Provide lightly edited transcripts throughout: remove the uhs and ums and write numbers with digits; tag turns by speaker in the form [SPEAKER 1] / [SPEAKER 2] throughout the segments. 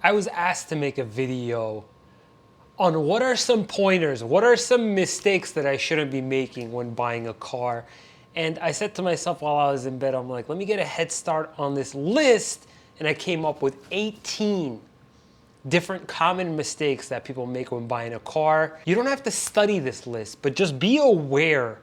[SPEAKER 1] I was asked to make a video on what are some pointers, what are some mistakes that I shouldn't be making when buying a car. And I said to myself while I was in bed, I'm like, let me get a head start on this list. And I came up with 18 different common mistakes that people make when buying a car. You don't have to study this list, but just be aware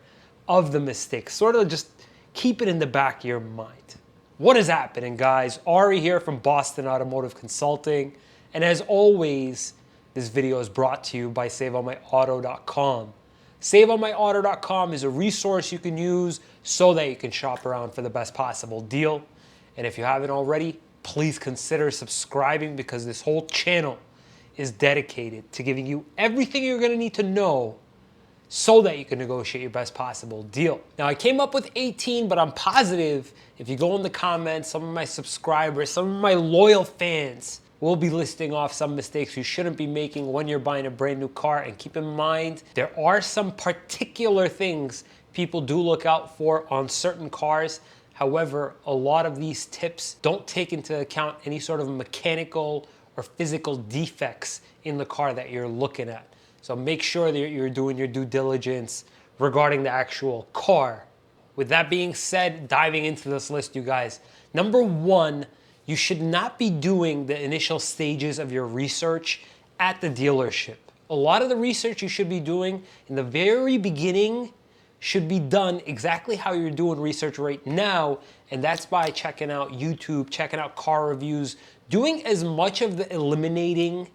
[SPEAKER 1] of the mistakes. Sort of just keep it in the back of your mind. What is happening, guys? Ari here from Boston Automotive Consulting. And as always, this video is brought to you by SaveOnMyAuto.com. SaveOnMyAuto.com is a resource you can use so that you can shop around for the best possible deal. And if you haven't already, please consider subscribing because this whole channel is dedicated to giving you everything you're going to need to know so that you can negotiate your best possible deal. Now, I came up with 18, but I'm positive if you go in the comments, some of my subscribers, some of my loyal fans will be listing off some mistakes you shouldn't be making when you're buying a brand new car. And keep in mind, there are some particular things people do look out for on certain cars. However, a lot of these tips don't take into account any sort of mechanical or physical defects in the car that you're looking at. So make sure that you're doing your due diligence regarding the actual car. With that being said, diving into this list, you guys. Number one, you should not be doing the initial stages of your research at the dealership. A lot of the research you should be doing in the very beginning should be done exactly how you're doing research right now, and that's by checking out YouTube, checking out car reviews, doing as much of the eliminating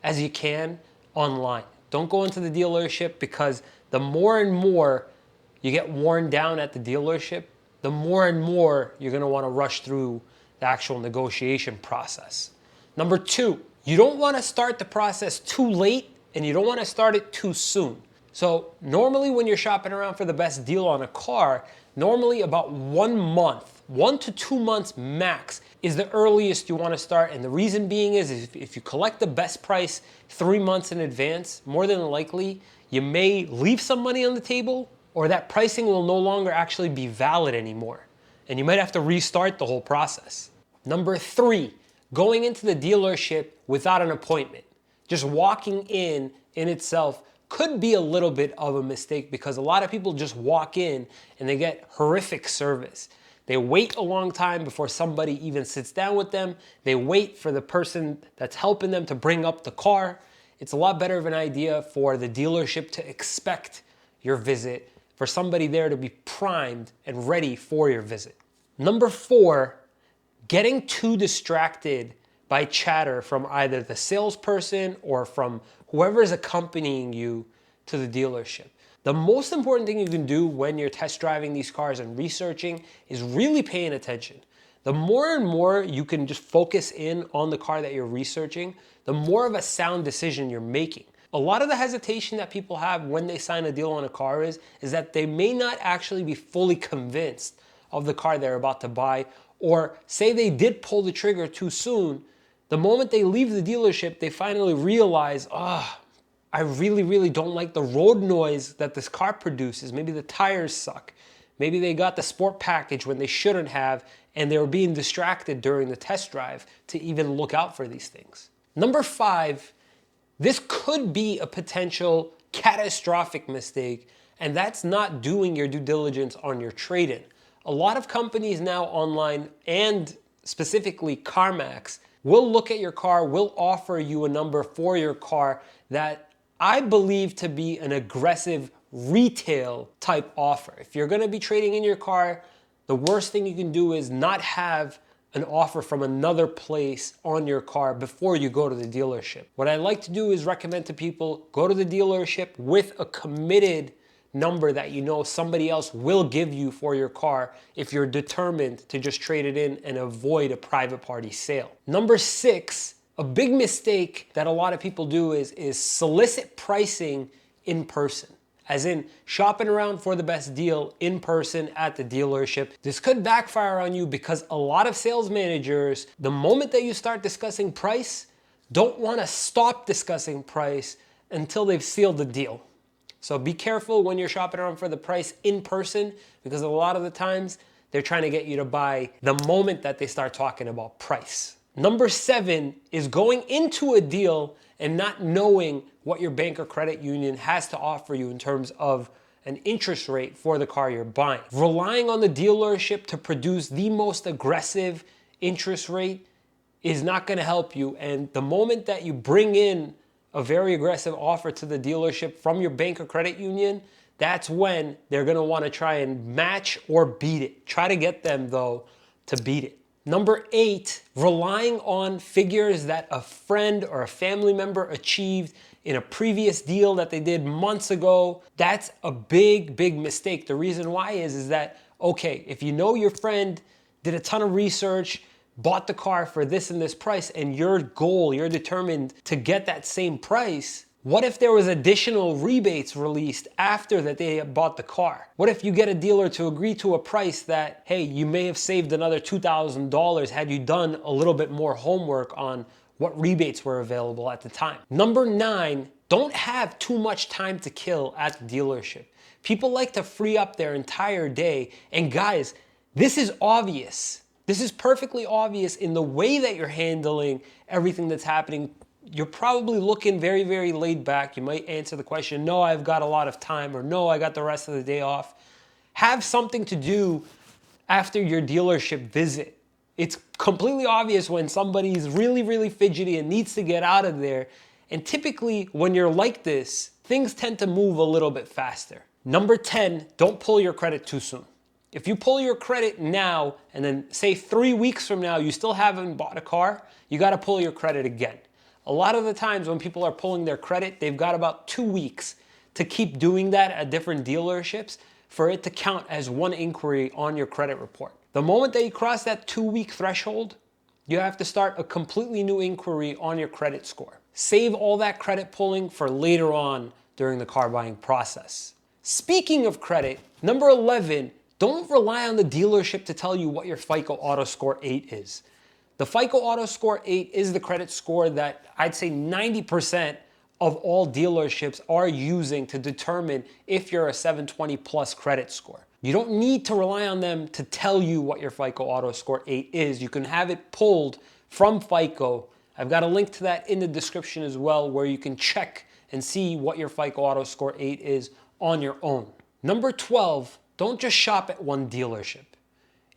[SPEAKER 1] as you can online. Don't go into the dealership because the more and more you get worn down at the dealership, the more and more you're gonna wanna rush through the actual negotiation process. Number two, you don't wanna start the process too late and you don't wanna start it too soon. So normally when you're shopping around for the best deal on a car, normally about 1 month, 1 to 2 months max is the earliest you want to start. And the reason being is if you collect the best price 3 months in advance, more than likely you may leave some money on the table or that pricing will no longer actually be valid anymore. And you might have to restart the whole process. Number three, going into the dealership without an appointment. Just walking in itself could be a little bit of a mistake because a lot of people just walk in and they get horrific service. They wait a long time before somebody even sits down with them. They wait for the person that's helping them to bring up the car. It's a lot better of an idea for the dealership to expect your visit, for somebody there to be primed and ready for your visit. Number four, getting too distracted by chatter from either the salesperson or from whoever is accompanying you to the dealership. The most important thing you can do when you're test driving these cars and researching is really paying attention. The more and more you can just focus in on the car that you're researching, the more of a sound decision you're making. A lot of the hesitation that people have when they sign a deal on a car is that they may not actually be fully convinced of the car they're about to buy, or say they did pull the trigger too soon. The moment they leave the dealership, they finally realize, I really don't like the road noise that this car produces. Maybe the tires suck. Maybe they got the sport package when they shouldn't have, and they were being distracted during the test drive to even look out for these things. Number five, this could be a potential catastrophic mistake, and that's not doing your due diligence on your trade-in. A lot of companies now online, and specifically CarMax, will look at your car, will offer you a number for your car that I believe to be an aggressive retail type offer. If you're gonna be trading in your car, the worst thing you can do is not have an offer from another place on your car before you go to the dealership. What I like to do is recommend to people, go to the dealership with a committed number that you know somebody else will give you for your car if you're determined to just trade it in and avoid a private party sale. Number six, a big mistake that a lot of people do is solicit pricing in person. As in shopping around for the best deal in person at the dealership. This could backfire on you because a lot of sales managers, the moment that you start discussing price, don't want to stop discussing price until they've sealed the deal. So be careful when you're shopping around for the price in person because a lot of the times they're trying to get you to buy the moment that they start talking about price. Number 7 is going into a deal and not knowing what your bank or credit union has to offer you in terms of an interest rate for the car you're buying. Relying on the dealership to produce the most aggressive interest rate is not going to help you. And the moment that you bring in a very aggressive offer to the dealership from your bank or credit union, that's when they're going to want to try and match or beat it. Try to get them, though, to beat it. Number 8, relying on figures that a friend or a family member achieved in a previous deal that they did months ago. That's a big, big mistake. The reason why is that, okay, if you know your friend did a ton of research, bought the car for this and this price, and your goal, you're determined to get that same price, what if there was additional rebates released after that they bought the car? What if you get a dealer to agree to a price that, hey, you may have saved another $2,000 had you done a little bit more homework on what rebates were available at the time? Number 9, don't have too much time to kill at the dealership. People like to free up their entire day. And guys, this is obvious. This is perfectly obvious in the way that you're handling everything that's happening. You're probably looking very, very laid back. You might answer the question, no, I've got a lot of time, or no, I got the rest of the day off. Have something to do after your dealership visit. It's completely obvious when somebody's really, really fidgety and needs to get out of there. And typically when you're like this, things tend to move a little bit faster. Number 10, don't pull your credit too soon. If you pull your credit now and then say 3 weeks from now, you still haven't bought a car, you got to pull your credit again. A lot of the times when people are pulling their credit, they've got about 2 weeks to keep doing that at different dealerships for it to count as one inquiry on your credit report. The moment that you cross that 2-week threshold, you have to start a completely new inquiry on your credit score. Save all that credit pulling for later on during the car buying process. Speaking of credit, number 11, don't rely on the dealership to tell you what your FICO Auto Score 8 is. The FICO Auto Score 8 is the credit score that I'd say 90% of all dealerships are using to determine if you're a 720 plus credit score. You don't need to rely on them to tell you what your FICO Auto Score 8 is. You can have it pulled from FICO. I've got a link to that in the description as well, where you can check and see what your FICO Auto Score 8 is on your own. Number 12, don't just shop at one dealership.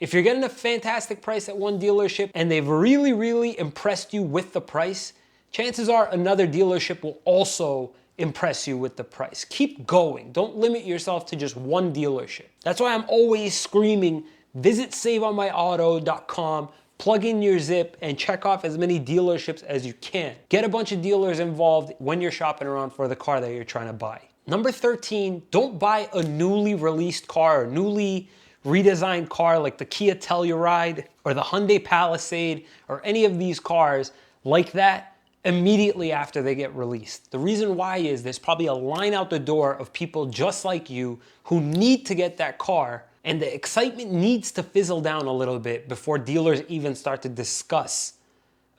[SPEAKER 1] If you're getting a fantastic price at one dealership and they've really, really impressed you with the price, chances are another dealership will also impress you with the price. Keep going. Don't limit yourself to just one dealership. That's why I'm always screaming, visit saveonmyauto.com, plug in your zip, and check off as many dealerships as you can. Get a bunch of dealers involved when you're shopping around for the car that you're trying to buy. Number 13, don't buy a newly released car or newly redesigned car like the Kia Telluride or the Hyundai Palisade or any of these cars like that immediately after they get released. The reason why is there's probably a line out the door of people just like you who need to get that car, and the excitement needs to fizzle down a little bit before dealers even start to discuss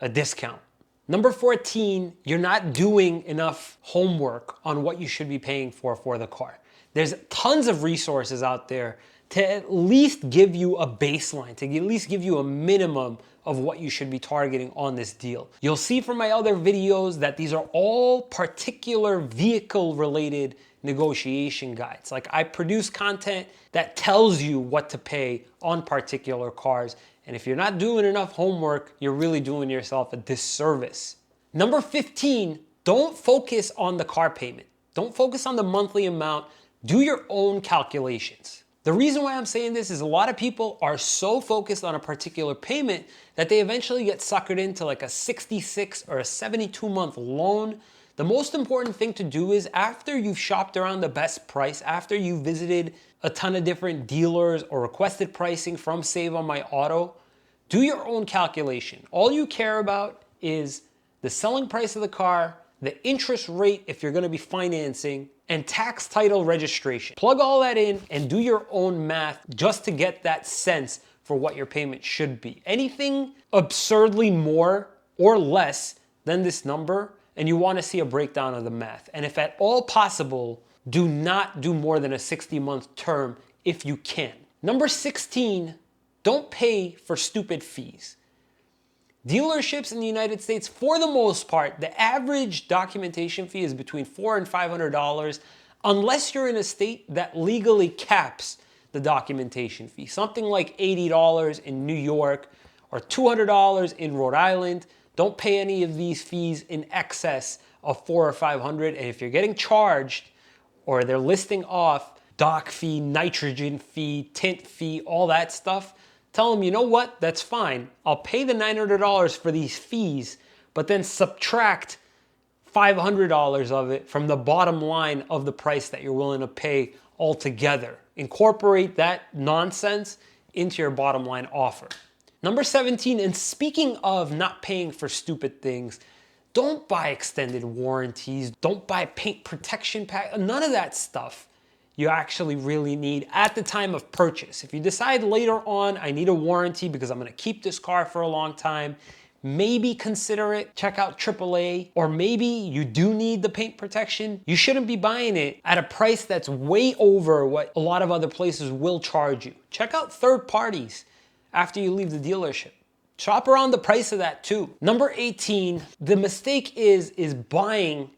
[SPEAKER 1] a discount. Number 14, you're not doing enough homework on what you should be paying for the car. There's tons of resources out there to at least give you a baseline, to at least give you a minimum of what you should be targeting on this deal. You'll see from my other videos that these are all particular vehicle related negotiation guides. Like, I produce content that tells you what to pay on particular cars. And if you're not doing enough homework, you're really doing yourself a disservice. Number 15, don't focus on the car payment. Don't focus on the monthly amount. Do your own calculations. The reason why I'm saying this is a lot of people are so focused on a particular payment that they eventually get suckered into like a 66 or a 72-month loan. The most important thing to do is, after you've shopped around the best price, after you visited a ton of different dealers or requested pricing from Save on My Auto, do your own calculation. All you care about is the selling price of the car, the interest rate if you're gonna be financing, and tax title registration. Plug all that in and do your own math just to get that sense for what your payment should be. Anything absurdly more or less than this number, and you wanna see a breakdown of the math. And if at all possible, do not do more than a 60-month term if you can. Number 16, don't pay for stupid fees. Dealerships in the United States, for the most part, the average documentation fee is between $400 and $500, unless you're in a state that legally caps the documentation fee. Something like $80 in New York or $200 in Rhode Island. Don't pay any of these fees in excess of $400 or $500. And if you're getting charged or they're listing off doc fee, nitrogen fee, tint fee, all that stuff, tell them, you know what, that's fine. I'll pay the $900 for these fees, but then subtract $500 of it from the bottom line of the price that you're willing to pay altogether. Incorporate that nonsense into your bottom line offer. Number 17, and speaking of not paying for stupid things, don't buy extended warranties, don't buy paint protection pack, none of that stuff you actually really need at the time of purchase. If you decide later on, I need a warranty because I'm gonna keep this car for a long time, maybe consider it, check out AAA, or maybe you do need the paint protection. You shouldn't be buying it at a price that's way over what a lot of other places will charge you. Check out third parties after you leave the dealership. Shop around the price of that too. Number 18, the mistake is buying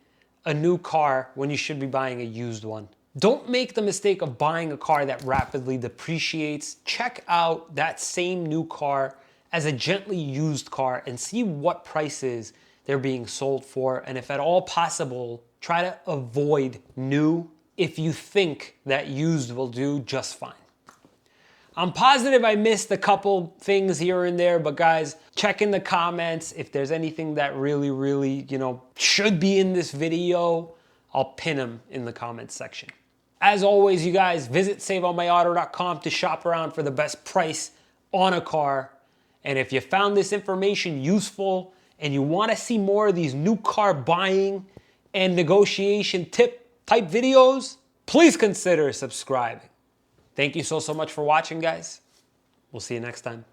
[SPEAKER 1] a new car when you should be buying a used one. Don't make the mistake of buying a car that rapidly depreciates. Check out that same new car as a gently used car and see what prices they're being sold for. And if at all possible, try to avoid new if you think that used will do just fine. I'm positive I missed a couple things here and there, but guys, check in the comments if there's anything that really, should be in this video. I'll pin them in the comments section. As always, you guys, visit saveonmyauto.com to shop around for the best price on a car. And if you found this information useful and you want to see more of these new car buying and negotiation tip type videos, please consider subscribing. Thank you so much for watching, guys. We'll see you next time.